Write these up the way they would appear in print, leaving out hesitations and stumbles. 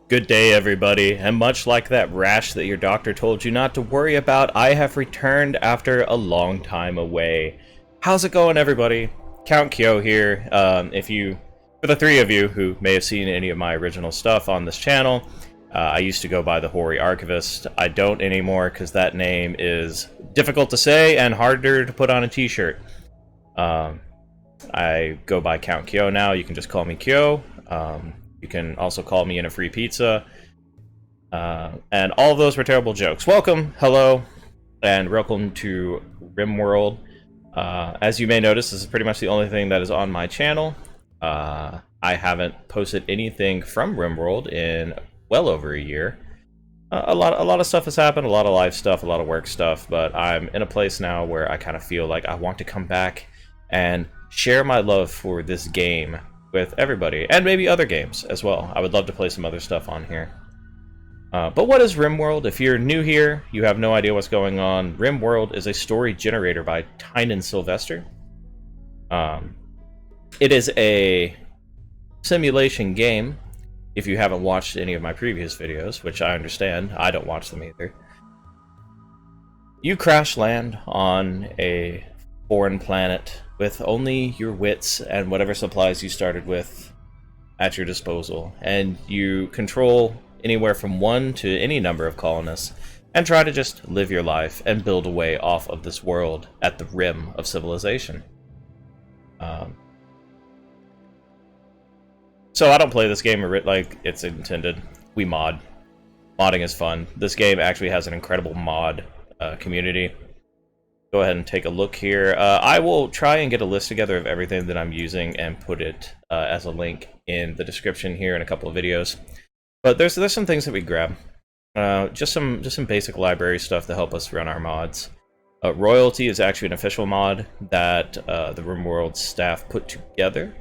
Good day, everybody, and much like that rash that your doctor told you not to worry about, I have returned after a long time away. How's it going, everybody? Count Kyo here. For the three of you who may have seen any of my original stuff on this channel, I used to go by the Hoary Archivist. I don't anymore because that name is difficult to say and harder to put on a t-shirt. I go by Count Kyo now. You can just call me Kyo. You can also call me in a free pizza. And all of those were terrible jokes. Welcome, hello, and welcome to Rimworld. As you may notice, this is pretty much the only thing that is on my channel. I haven't posted anything from Rimworld in well over a year. A lot of stuff has happened, a lot of life stuff, a lot of work stuff, but I'm in a place now where I kind of feel like I want to come back and share my love for this game with everybody, and maybe other games as well. I would love to play some other stuff on here. But what is Rimworld? If you're new here, you have no idea what's going on, Rimworld is a story generator by Tynan Sylvester. It is a simulation game. If you haven't watched any of my previous videos, which I understand, I don't watch them either. You crash land on a foreign planet with only your wits and whatever supplies you started with at your disposal, and you control anywhere from one to any number of colonists and try to just live your life and build a way off of this world at the rim of civilization. So I don't play this game like it's intended. We mod. Modding is fun. This game actually has an incredible mod community. Go ahead and take a look here. I will try and get a list together of everything that I'm using and put it as a link in the description here in a couple of videos. But there's some things that we grab. Just some basic library stuff to help us run our mods. Royalty is actually an official mod that the Rimworld staff put together.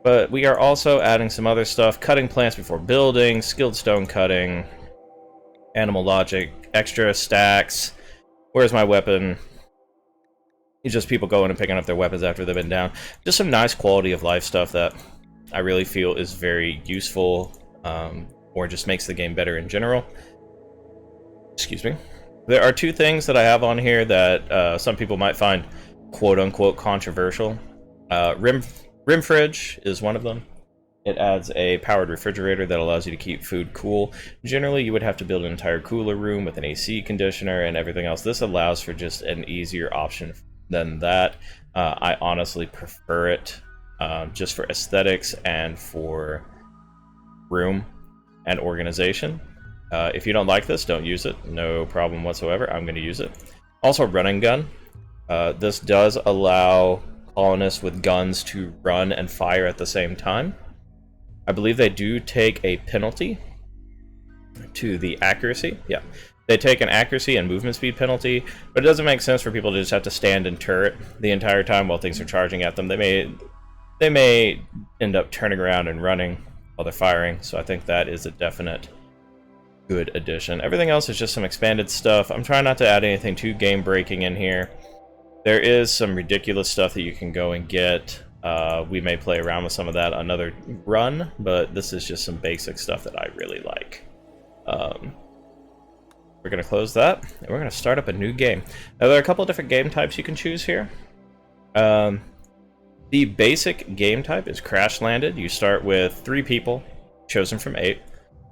But we are also adding some other stuff. Cutting plants before building, skilled stone cutting, animal logic, extra stacks. Where's my weapon? It's just people going and picking up their weapons after they've been down. Just some nice quality of life stuff that I really feel is very useful, or just makes the game better in general. Excuse me. There are two things that I have on here that some people might find quote-unquote controversial. Rim Fridge is one of them. It adds a powered refrigerator that allows you to keep food cool. Generally, you would have to build an entire cooler room with an AC conditioner and everything else. This allows for just an easier option than that. I honestly prefer it just for aesthetics and for room and organization. If you don't like this, don't use it. No problem whatsoever. I'm going to use it. Also, running gun. This does allow colonists with guns to run and fire at the same time. I believe they do take a penalty to the accuracy. Yeah, they take an accuracy and movement speed penalty, but it doesn't make sense for people to just have to stand and turret the entire time while things are charging at them. They may end up turning around and running while they're firing, so I think that is a definite good addition. Everything else is just some expanded stuff. I'm trying not to add anything too game-breaking in here. There is some ridiculous stuff that you can go and get. We may play around with some of that another run, but this is just some basic stuff that I really like. We're going to close that, and we're going to start up a new game. Now, there are a couple of different game types you can choose here. The basic game type is Crash Landed. You start with 3 people, chosen from 8,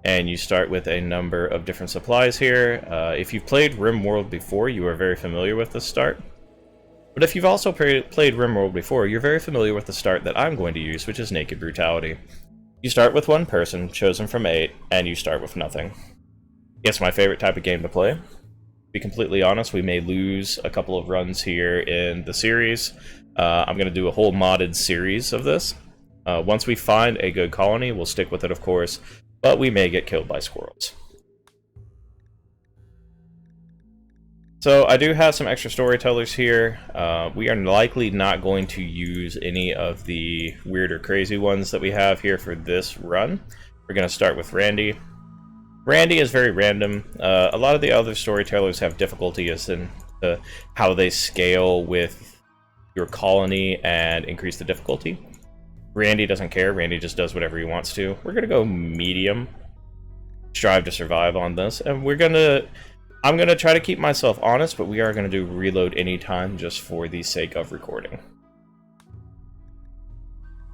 and you start with a number of different supplies here. If you've played Rimworld before, you are very familiar with this start. But if you've also played Rimworld before, you're very familiar with the start that I'm going to use, which is Naked Brutality. You start with 1 person, chosen from 8, and you start with nothing. It's my favorite type of game to play. To be completely honest, we may lose a couple of runs here in the series. I'm going to do a whole modded series of this. Once we find a good colony, we'll stick with it, of course, but we may get killed by squirrels. So I do have some extra storytellers here. We are likely not going to use any of the weird or crazy ones that we have here for this run. We're going to start with Randy. Randy is very random. A lot of the other storytellers have difficulty as in how they scale with your colony and increase the difficulty. Randy doesn't care. Randy just does whatever he wants to. We're going to go medium. strive to survive on this, and I'm gonna try to keep myself honest, but we are gonna do reload anytime just for the sake of recording.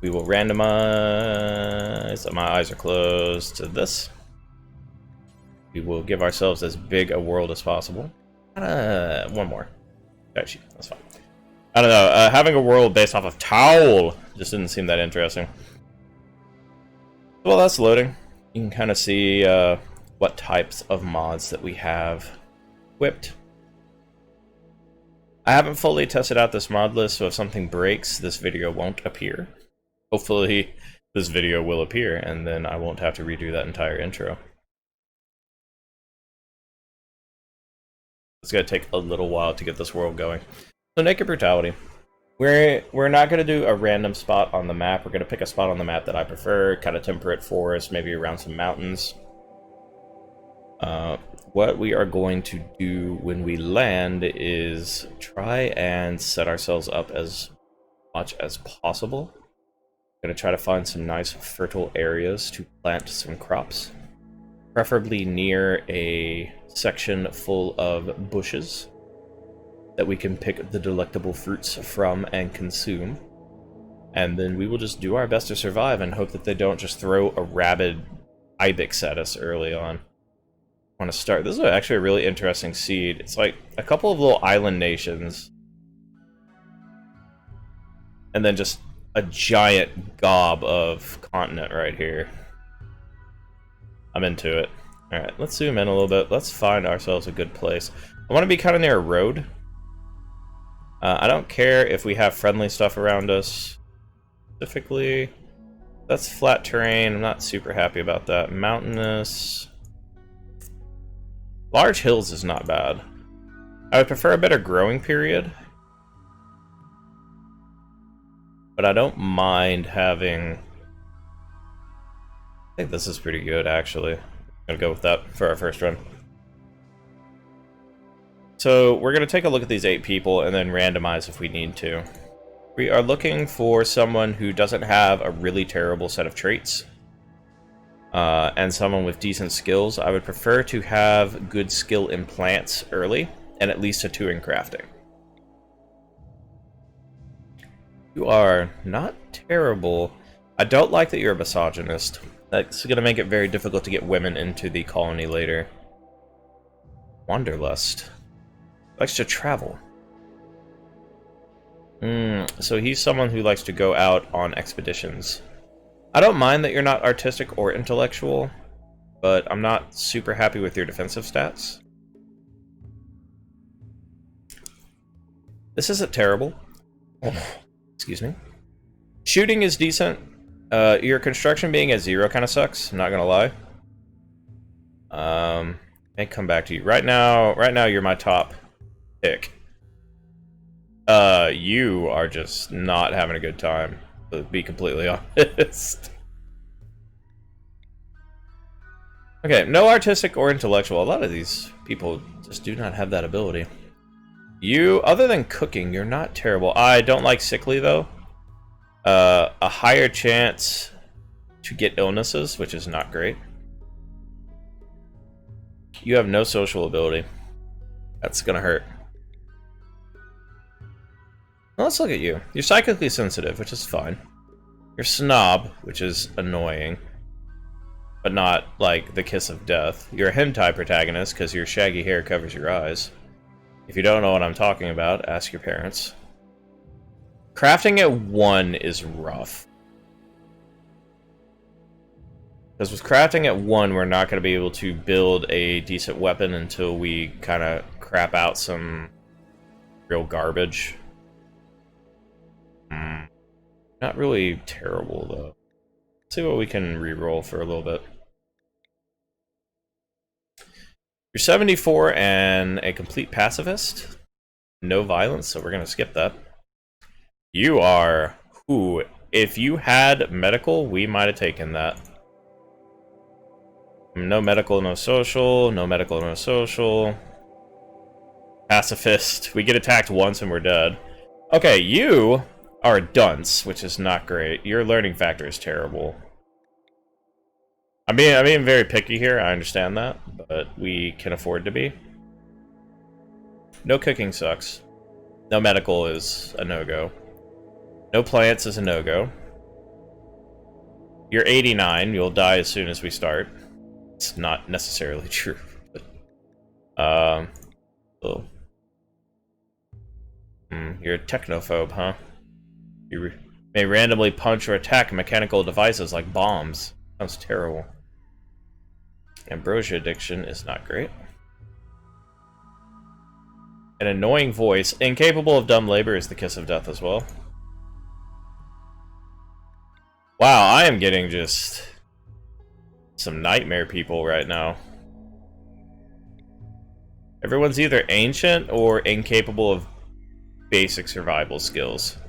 We will randomize, my eyes are closed, to this. We will give ourselves as big a world as possible. One more. Actually, that's fine. I don't know, having a world based off of Towel just didn't seem that interesting. Well, that's loading. You can kind of see what types of mods that we have equipped. I haven't fully tested out this mod list, so if something breaks, this video won't appear. Hopefully, this video will appear, and then I won't have to redo that entire intro. It's gonna take a little while to get this world going. So, Naked Brutality. We're not gonna do a random spot on the map. We're gonna pick a spot on the map that I prefer, kind of temperate forest, maybe around some mountains. What we are going to do when we land is try and set ourselves up as much as possible. Gonna try to find some nice fertile areas to plant some crops, preferably near a section full of bushes that we can pick the delectable fruits from and consume. And then we will just do our best to survive and hope that they don't just throw a rabid ibex at us early on. I want to start. This is actually a really interesting seed. It's like a couple of little island nations, and then just a giant gob of continent right here. I'm into it. Alright, let's zoom in a little bit. Let's find ourselves a good place. I want to be kind of near a road. I don't care if we have friendly stuff around us. Specifically, that's flat terrain. I'm not super happy about that. Mountainous. Large hills is not bad. I would prefer a better growing period. But I don't mind having... I think this is pretty good, actually. I'm gonna go with that for our first run. So, we're gonna take a look at these 8 people and then randomize if we need to. We are looking for someone who doesn't have a really terrible set of traits. And someone with decent skills. I would prefer to have good skill in plants early, and at least a 2 in crafting. You are not terrible. I don't like that you're a misogynist. That's going to make it very difficult to get women into the colony later. Wanderlust. Likes to travel. So he's someone who likes to go out on expeditions. I don't mind that you're not artistic or intellectual, but I'm not super happy with your defensive stats. This isn't terrible. Excuse me. Shooting is decent. Your construction being at 0 kind of sucks, I'm not gonna lie. May come back to you. Right now you're my top pick. You are just not having a good time, to be completely honest. Okay, no artistic or intellectual. A lot of these people just do not have that ability. You, other than cooking, you're not terrible. I don't like sickly, though. A higher chance to get illnesses, which is not great. You have no social ability. That's gonna hurt. Well, let's look at you. You're psychically sensitive, which is fine. You're snob, which is annoying. But not, like, the kiss of death. You're a hentai protagonist, because your shaggy hair covers your eyes. If you don't know what I'm talking about, ask your parents. Crafting at 1 is rough. Because with crafting at 1, we're not going to be able to build a decent weapon until we kind of crap out some real garbage. Not really terrible, though. Let's see what we can reroll for a little bit. You're 74 and a complete pacifist. No violence, so we're going to skip that. You are... Ooh, if you had medical, we might have taken that. No medical, no social. No medical, no social. Pacifist. We get attacked once and we're dead. Okay, you are a dunce, which is not great. Your learning factor is terrible. I'm being very picky here, I understand that, but we can afford to be. No cooking sucks. No medical is a no-go. No plants is a no-go. You're 89, you'll die as soon as we start. It's not necessarily true, but... Oh. You're a technophobe, huh? You may randomly punch or attack mechanical devices like bombs. Sounds terrible. Ambrosia addiction is not great. An annoying voice. Incapable of dumb labor is the kiss of death as well. Wow, I am getting just... some nightmare people right now. Everyone's either ancient or incapable of basic survival skills.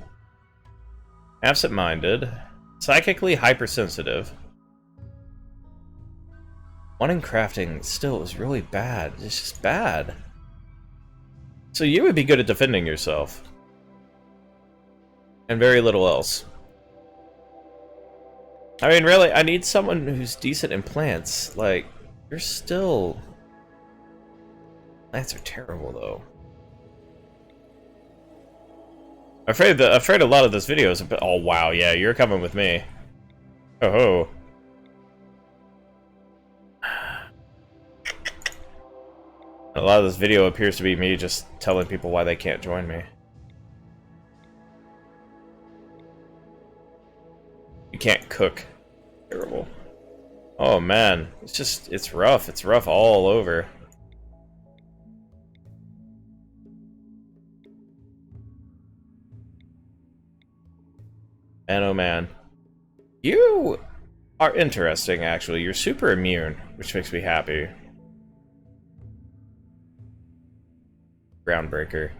Absent-minded. Psychically hypersensitive. One in crafting still is really bad. It's just bad. So you would be good at defending yourself. And very little else. I mean, really, I need someone who's decent in plants. Like, you're still... Plants are terrible, though. I'm afraid a lot of this video is a bit... Oh, wow, yeah, you're coming with me. Oh ho. A lot of this video appears to be me just telling people why they can't join me. You can't cook. Terrible. Oh man, it's rough. It's rough all over. Man, oh man. You are interesting, actually. You're super immune, which makes me happy. Groundbreaker.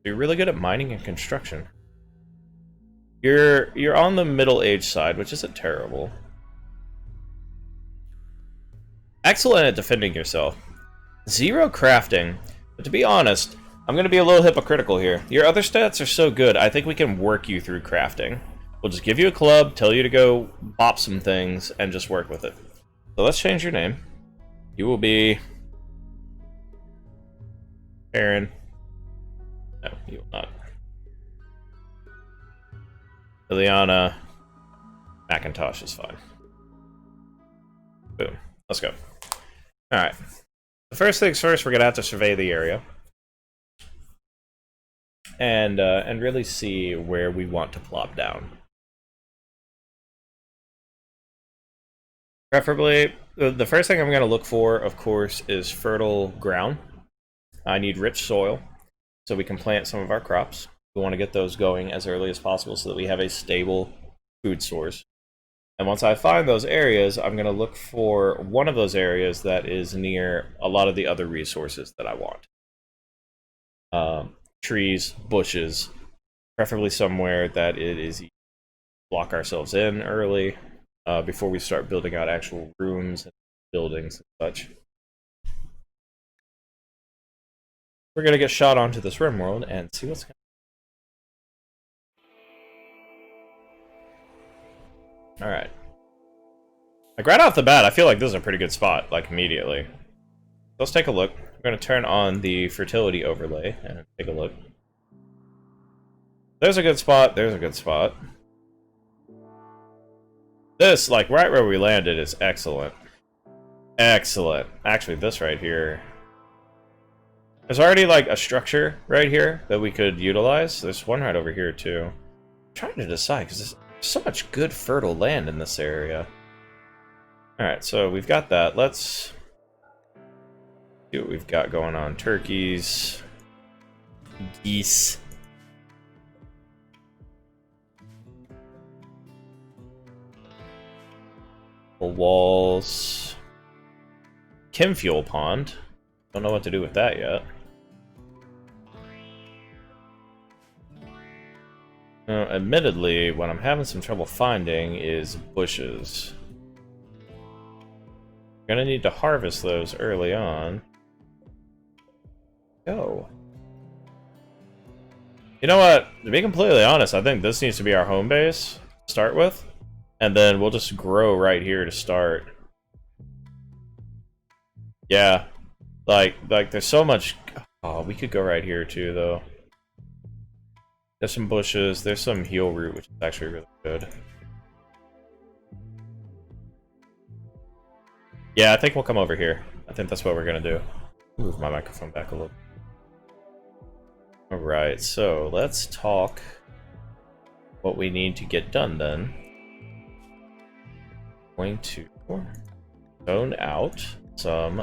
You're really good at mining and construction. You're on the middle-aged side, which isn't terrible. Excellent at defending yourself. 0 crafting. But to be honest, I'm going to be a little hypocritical here. Your other stats are so good, I think we can work you through crafting. We'll just give you a club, tell you to go bop some things, and just work with it. So let's change your name. You will be... Aaron. No, you will not. Liliana. Macintosh is fine. Boom. Let's go. Alright. The first things first, we're going to have to survey the area. And really see where we want to plop down. Preferably, the first thing I'm going to look for, of course, is fertile ground. I need rich soil, so we can plant some of our crops. We want to get those going as early as possible so that we have a stable food source. And once I find those areas, I'm going to look for one of those areas that is near a lot of the other resources that I want. Trees, bushes, preferably somewhere that it is easy to block ourselves in early before we start building out actual rooms and buildings and such. We're going to get shot onto this Rimworld and see what's going on. Alright. Like, right off the bat, I feel like this is a pretty good spot, like, immediately. Let's take a look. We're going to turn on the fertility overlay and take a look. There's a good spot, there's a good spot. This, like, right where we landed is excellent. Excellent. Actually, this right here... There's already, like, a structure right here that we could utilize. There's one right over here, too. I'm trying to decide, because there's so much good fertile land in this area. Alright, so we've got that. Let's see what we've got going on. Turkeys. Geese. Walls. Chem fuel pond. Don't know what to do with that yet. Admittedly, what I'm having some trouble finding is bushes. Gonna need to harvest those early on. Go. You know what? To be completely honest, I think this needs to be our home base to start with. And then we'll just grow right here to start. Yeah. Like there's so much... Oh, we could go right here too, though. There's some bushes. There's some heal root, which is actually really good. Yeah, I think we'll come over here. I think that's what we're gonna do. Move my microphone back a little. Alright, so let's talk what we need to get done then. Going to zone out some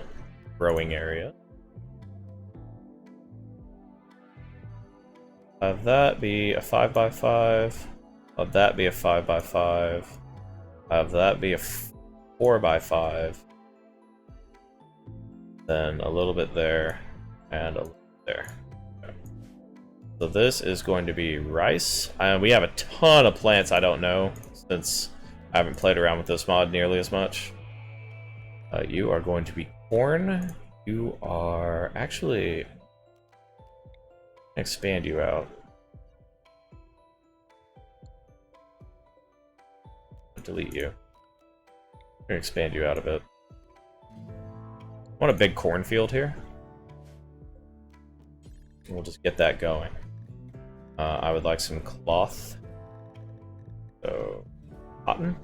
growing area. Have that be a 5x5. Have that be a 5x5. Have that be a 4x5. Then a little bit there, and a little bit there. Okay. So this is going to be rice. We have a ton of plants I don't know, since I haven't played around with this mod nearly as much. You are going to be corn. You are actually... expand you out. Delete you. I'm gonna expand you out a bit. I want a big cornfield here. We'll just get that going. I would like some cloth. So, cotton.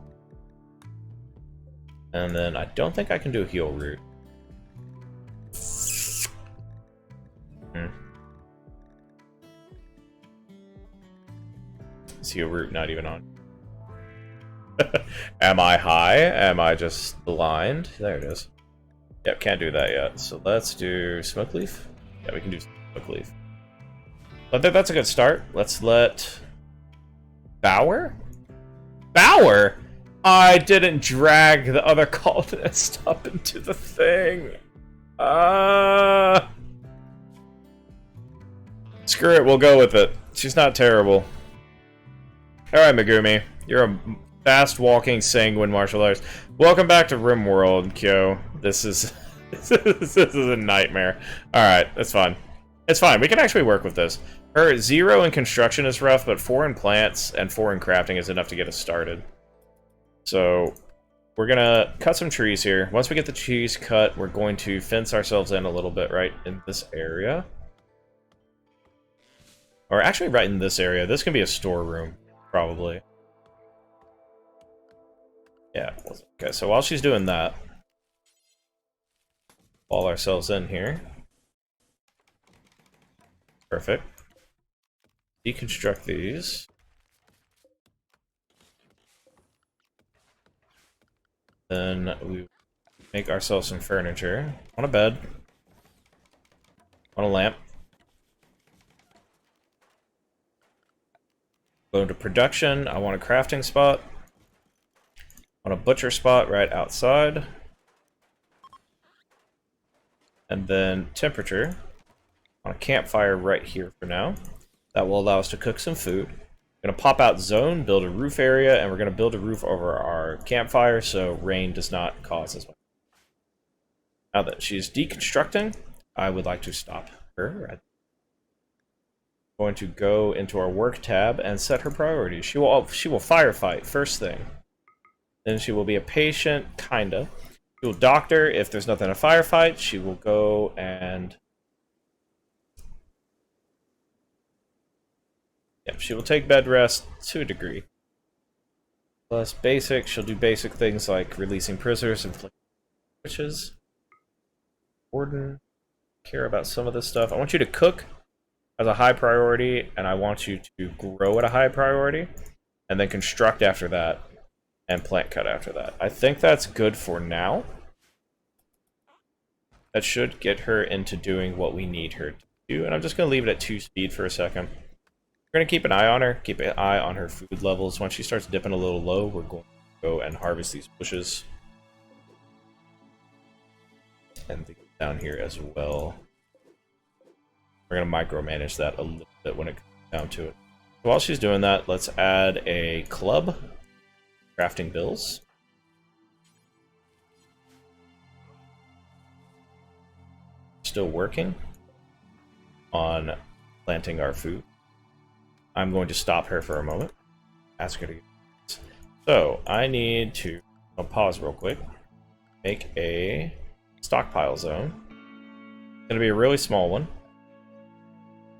And then I don't think I can do a heal root. Is heal root not even on? Am I high? Am I just blind? There it is. Yep, can't do that yet. So let's do smoke leaf. Yeah, we can do smoke leaf. I think that's a good start. Let's let... Bower? Bower? I didn't drag the other colonist up into the thing. Screw it, we'll go with it. She's not terrible. Alright, Megumi. You're a fast-walking, sanguine martial artist. Welcome back to Rimworld, Kyo. This is... this is a nightmare. Alright, that's fine. It's fine, we can actually work with this. Her 0 in construction is rough, but 4 in plants and 4 in crafting is enough to get us started. So, we're gonna cut some trees here. Once we get the trees cut, we're going to fence ourselves in a little bit right in this area. Or actually right in this area. This can be a storeroom, probably. Yeah, okay, so while she's doing that, wall ourselves in here. Perfect. Deconstruct these. Then we make ourselves some furniture. I want a bed. I want a lamp. Go into production. I want a crafting spot. I want a butcher spot right outside. And then temperature. I want a campfire right here for now. That will allow us to cook some food. We're going to pop out zone, build a roof area, and we're going to build a roof over our campfire so rain does not cause as much. Now that she's deconstructing, I would like to stop her. I'm going to go into our work tab and set her priorities. She will firefight first thing. Then she will be a patient, kinda. She will doctor if there's nothing to firefight. She will go and... Yep, she will take bed rest to a degree. Plus basic, she'll do basic things like releasing prisoners and witches. Warden, care about some of this stuff. I want you to cook as a high priority, and I want you to grow at a high priority, and then construct after that, and plant cut after that. I think that's good for now. That should get her into doing what we need her to do, and I'm just going to leave it at 2 speed for a second. We're going to keep an eye on her, keep an eye on her food levels. Once she starts dipping a little low, we're going to go and harvest these bushes. And down here as well. We're going to micromanage that a little bit when it comes down to it. So while she's doing that, let's add a club. Crafting bills. Still working on planting our food. I'm going to stop her for a moment. Ask her to... So, I need to... I'll pause real quick. Make a stockpile zone. It's gonna be a really small one.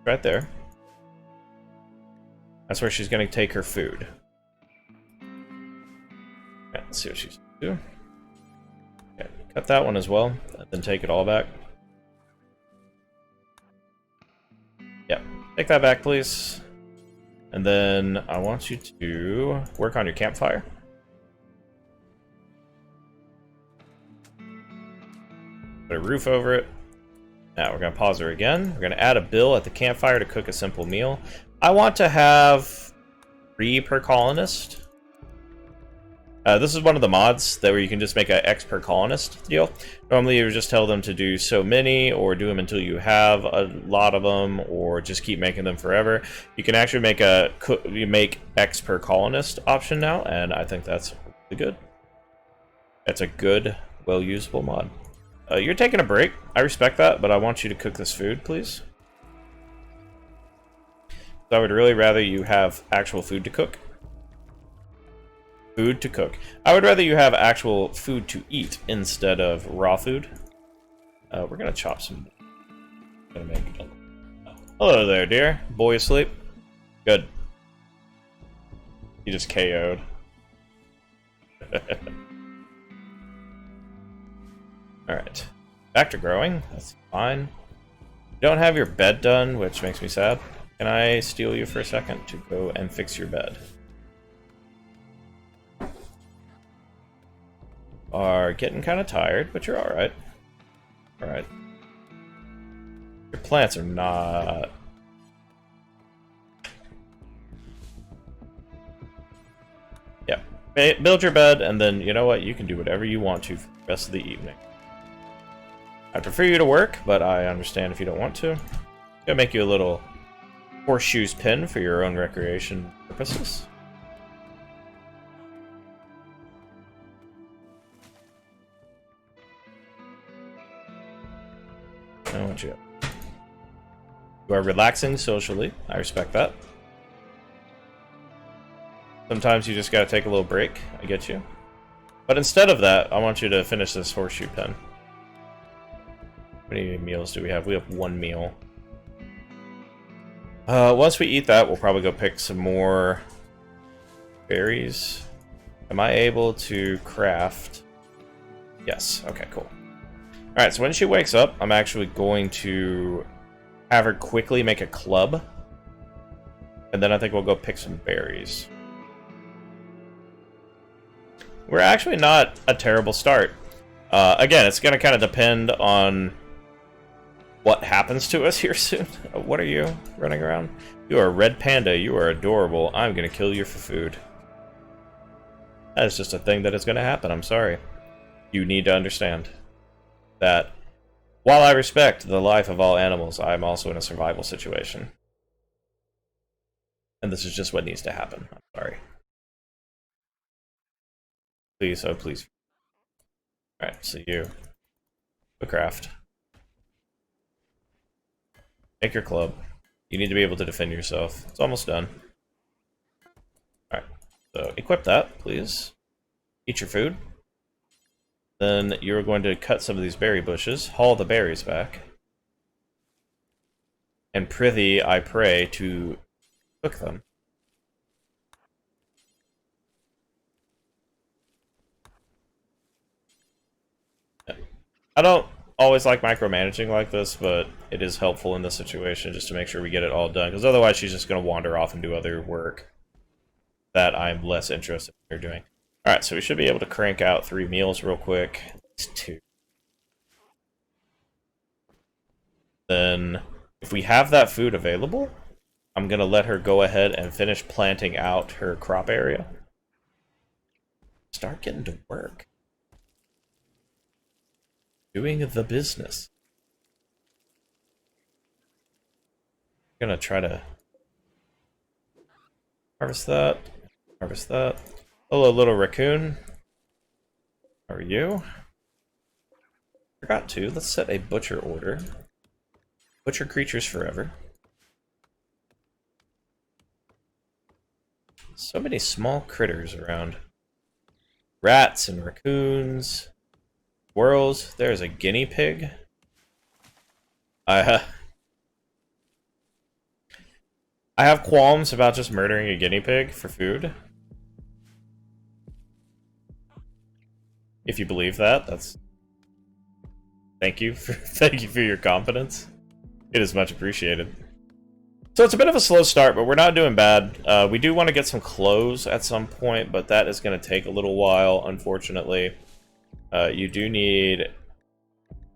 Right there. That's where she's gonna take her food. Okay, let's see what she's gonna do. Okay, cut that one as well, and then take it all back. Yep, take that back, please. And then I want you to work on your campfire. Put a roof over it. Now we're going to pause her again. We're going to add a bill at the campfire to cook a simple meal. I want to have 3 per colonist. This is one of the mods that where you can just make a X per colonist deal. Normally you just tell them to do so many, or do them until you have a lot of them, or just keep making them forever. You can actually make you make X per colonist option now, and I think that's really good. That's a good, well-usable mod. You're taking a break. I respect that, but I want you to cook this food, please. So I would really rather you have actual food to cook. Food to cook. I would rather you have actual food to eat instead of raw food. We're gonna chop some. Gonna make. Hello there, dear. Boy asleep. Good. He just KO'd. Alright. Back to growing. That's fine. You don't have your bed done, which makes me sad. Can I steal you for a second to go and fix your bed? Are getting kind of tired, but you're alright. Alright. Your plants are not... Yeah. Build your bed, and then, you know what? You can do whatever you want to for the rest of the evening. I prefer you to work, but I understand if you don't want to. I'm gonna make you a little horseshoes pin for your own recreation purposes. I want you. You are relaxing socially. I respect that. Sometimes you just gotta take a little break. I get you. But instead of that, I want you to finish this horseshoe pen. How many meals do we have? We have 1 meal. Once we eat that, we'll probably go pick some more berries. Am I able to craft? Yes. Okay, cool. Alright, so when she wakes up, I'm actually going to have her quickly make a club. And then I think we'll go pick some berries. We're actually not a terrible start. Again, it's going to kind of depend on what happens to us here soon. What are you running around? You are a red panda. You are adorable. I'm going to kill you for food. That is just a thing that is going to happen. I'm sorry. You need to understand that while I respect the life of all animals, I'm also in a survival situation. And this is just what needs to happen. I'm sorry. Please, oh please. Alright, so you. Go craft. Make your club. You need to be able to defend yourself. It's almost done. Alright, so equip that, please. Eat your food. Then you're going to cut some of these berry bushes, haul the berries back. And prithee, I pray, to cook them. I don't always like micromanaging like this, but it is helpful in this situation just to make sure we get it all done, because otherwise she's just going to wander off and do other work that I'm less interested in her doing. Alright, so we should be able to crank out 3 meals real quick. At least 2. Then, if we have that food available, I'm going to let her go ahead and finish planting out her crop area. Start getting to work. Doing the business. I'm going to try to harvest that. Harvest that. Hello, little raccoon. How are you? Forgot to. Let's set a butcher order. Butcher creatures forever. So many small critters around. Rats and raccoons. Squirrels. There's a guinea pig. I have qualms about just murdering a guinea pig for food. If you believe that, that's... Thank you for your confidence. It is much appreciated. So it's a bit of a slow start, but we're not doing bad. We do want to get some clothes at some point, but that is going to take a little while, unfortunately. You do need a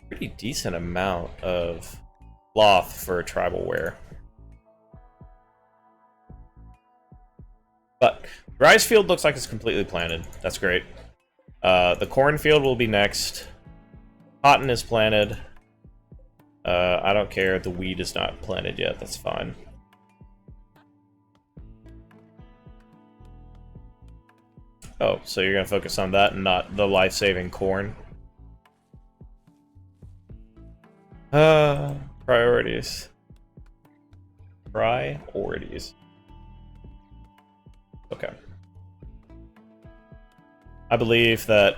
pretty decent amount of cloth for tribal wear. But the rice field looks like it's completely planted. That's great. The cornfield will be next. Cotton is planted. I don't care. The wheat is not planted yet. That's fine. Oh, so you're going to focus on that and not the life-saving corn? Priorities. Priorities. Okay. I believe that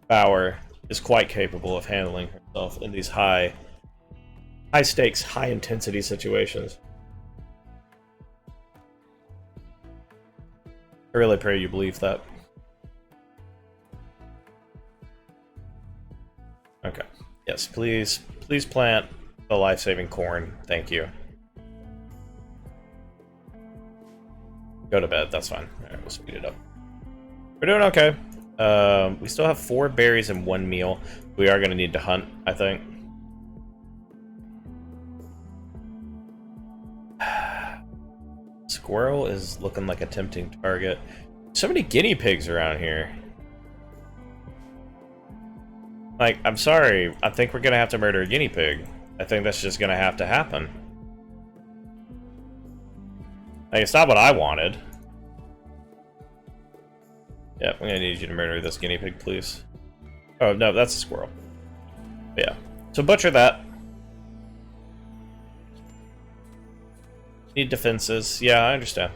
Bauer is quite capable of handling herself in these high-stakes, high-intensity situations. I really pray you believe that. Okay. Yes, please plant the life-saving corn. Thank you. Go to bed, that's fine. Alright, we'll speed it up. We're doing okay. We still have 4 berries and 1 meal. We are going to need to hunt, I think. Squirrel is looking like a tempting target. So many guinea pigs around here. Like, I'm sorry, I think we're gonna have to murder a guinea pig. I think that's just gonna have to happen. Like, it's not what I wanted. Yep, I'm gonna need you to murder this guinea pig, please. Oh, no, that's a squirrel. But yeah. So butcher that. Need defenses. Yeah, I understand.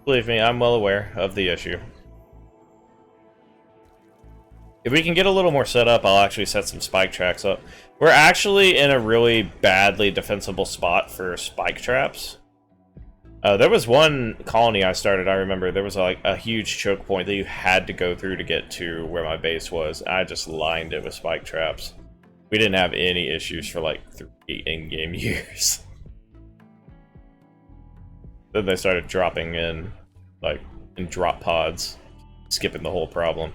Believe me, I'm well aware of the issue. If we can get a little more set up, I'll actually set some spike tracks up. We're actually in a really badly defensible spot for spike traps. There was one colony I started, I remember, there was like a huge choke point that you had to go through to get to where my base was. I just lined it with spike traps. We didn't have any issues for like 3 in-game years. Then they started dropping in, like, in drop pods, skipping the whole problem.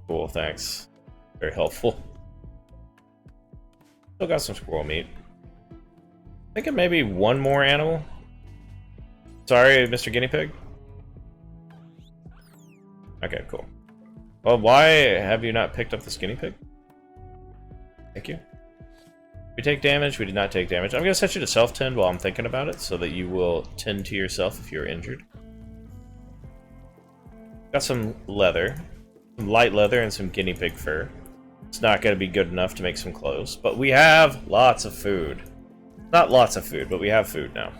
Cool, thanks. Very helpful. Still got some squirrel meat. Thinking maybe one more animal. Sorry, Mr. Guinea Pig. Okay, cool. Well, why have you not picked up this guinea pig? Thank you. We take damage, we did not take damage. I'm going to set you to self-tend while I'm thinking about it, so that you will tend to yourself if you're injured. Got some leather. Some light leather and some guinea pig fur. It's not going to be good enough to make some clothes, but we have lots of food. Not lots of food, but we have food now.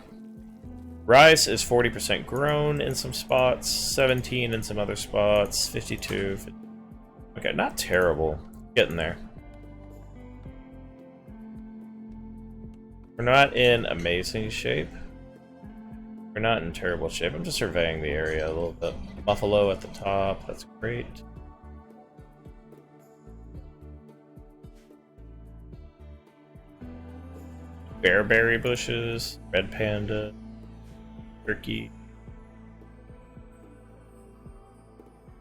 Rice is 40% grown in some spots, 17 in some other spots, 52. Okay, not terrible. Getting there. We're not in amazing shape. We're not in terrible shape. I'm just surveying the area a little bit. Buffalo at the top, that's great. Bearberry bushes, red panda, turkey,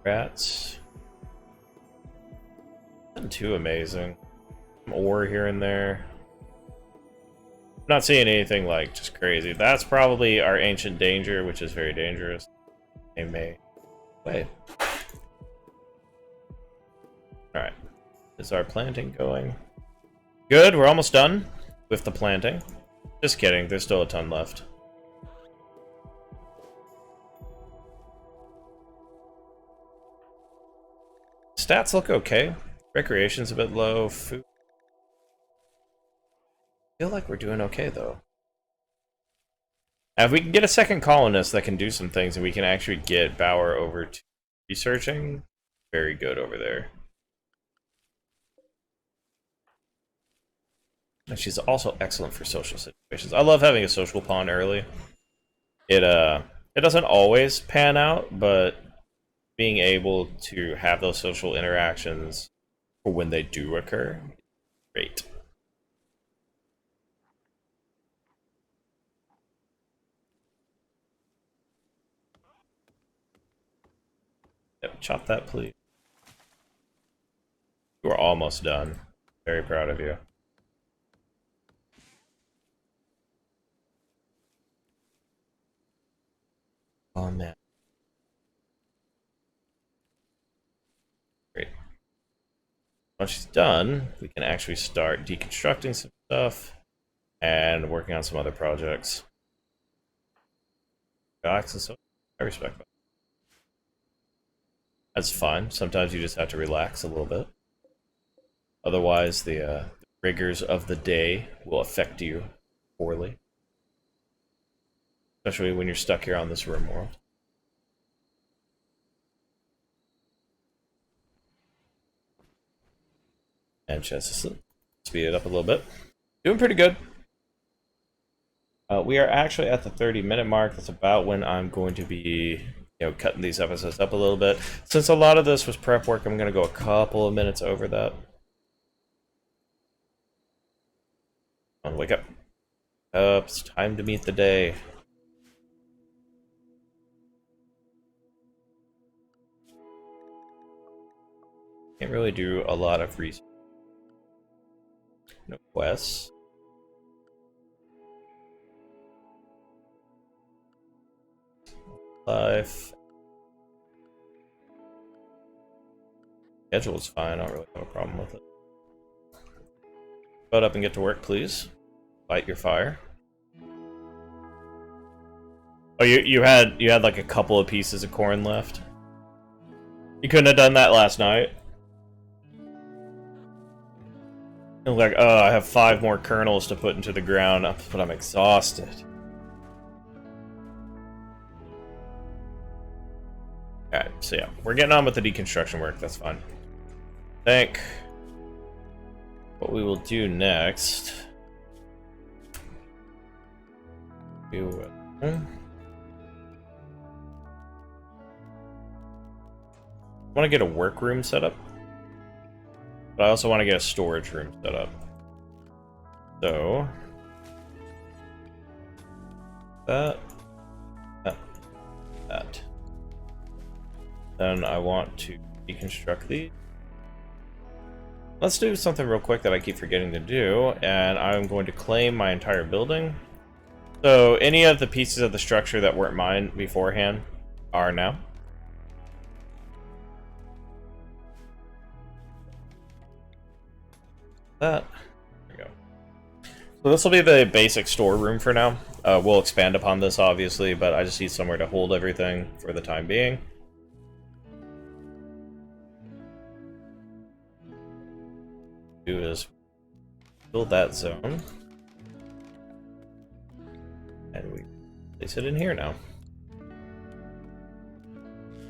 rats. Nothing too amazing. Some ore here and there. Not seeing anything like just crazy. That's probably our ancient danger, which is very dangerous. They may. Wait. Alright. Is our planting going? Good, we're almost done with the planting. Just kidding, there's still a ton left. Stats look okay. Recreation's a bit low. Food. I feel like we're doing okay, though. Now, if we can get a second colonist that can do some things, and we can actually get Bauer over to researching. Very good over there. And she's also excellent for social situations. I love having a social pawn early. It doesn't always pan out, but being able to have those social interactions for when they do occur, great. Yep, chop that, please. You are almost done. Very proud of you. Oh man. Great. Once she's done, we can actually start deconstructing some stuff and working on some other projects. Access, I respect that. That's fine. Sometimes you just have to relax a little bit. Otherwise, the rigors of the day will affect you poorly. Especially when you're stuck here on this Rimworld. And just speed it up a little bit. Doing pretty good. We are actually at the 30-minute mark. That's about when I'm going to be, cutting these episodes up a little bit. Since a lot of this was prep work, I'm going to go a couple of minutes over that. Come on, wake up. It's time to meet the day. Can't really do a lot of research. No quests. Life. Schedule is fine. I don't really have a problem with it. Butt up and get to work, please. Light your fire. Oh, you had like a couple of pieces of corn left. You couldn't have done that last night. Like, oh, I have 5 more kernels to put into the ground, but I'm exhausted. Alright, so yeah, we're getting on with the deconstruction work, that's fine. I think what we will do next... I want to get a workroom set up, but I also want to get a storage room set up. So... that. Then I want to deconstruct these. Let's do something real quick that I keep forgetting to do, and I'm going to claim my entire building. So any of the pieces of the structure that weren't mine beforehand are now. There we go. So this will be the basic storeroom for now. We'll expand upon this obviously, but I just need somewhere to hold everything for the time being. Do is build that zone, and we place it in here now.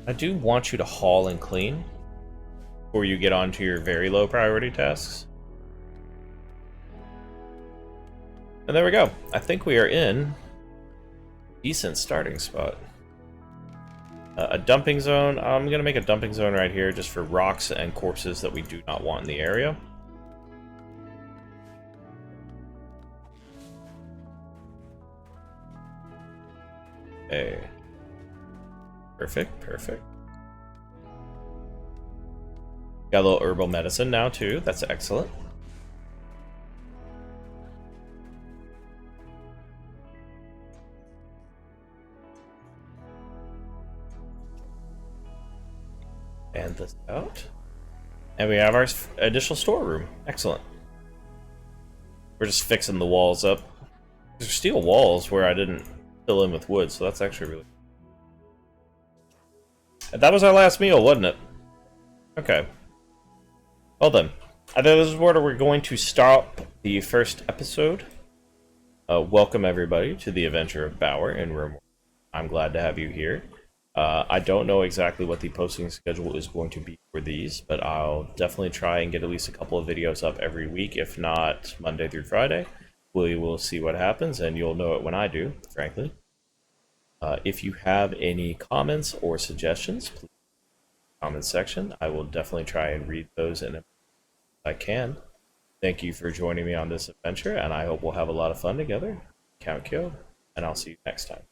I do want you to haul and clean before you get onto your very low priority tasks. And there we go. I think we are in a decent starting spot. A dumping zone. I'm gonna make a dumping zone right here just for rocks and corpses that we do not want in the area. Okay. Perfect, perfect. Got a little herbal medicine now too. That's excellent. And this out. And we have our additional storeroom. Excellent. We're just fixing the walls up. There's steel walls where I didn't fill in with wood, so that's actually really... And that was our last meal, wasn't it? Okay. Well then. I think this is where we're going to stop the first episode. Welcome everybody to the adventure of Bauer in Rimworld. I'm glad to have you here. I don't know exactly what the posting schedule is going to be for these, but I'll definitely try and get at least a couple of videos up every week, if not Monday through Friday. We will see what happens, and you'll know it when I do, frankly. If you have any comments or suggestions, please comment section. I will definitely try and read those if I can. Thank you for joining me on this adventure, and I hope we'll have a lot of fun together. Count Kyo, and I'll see you next time.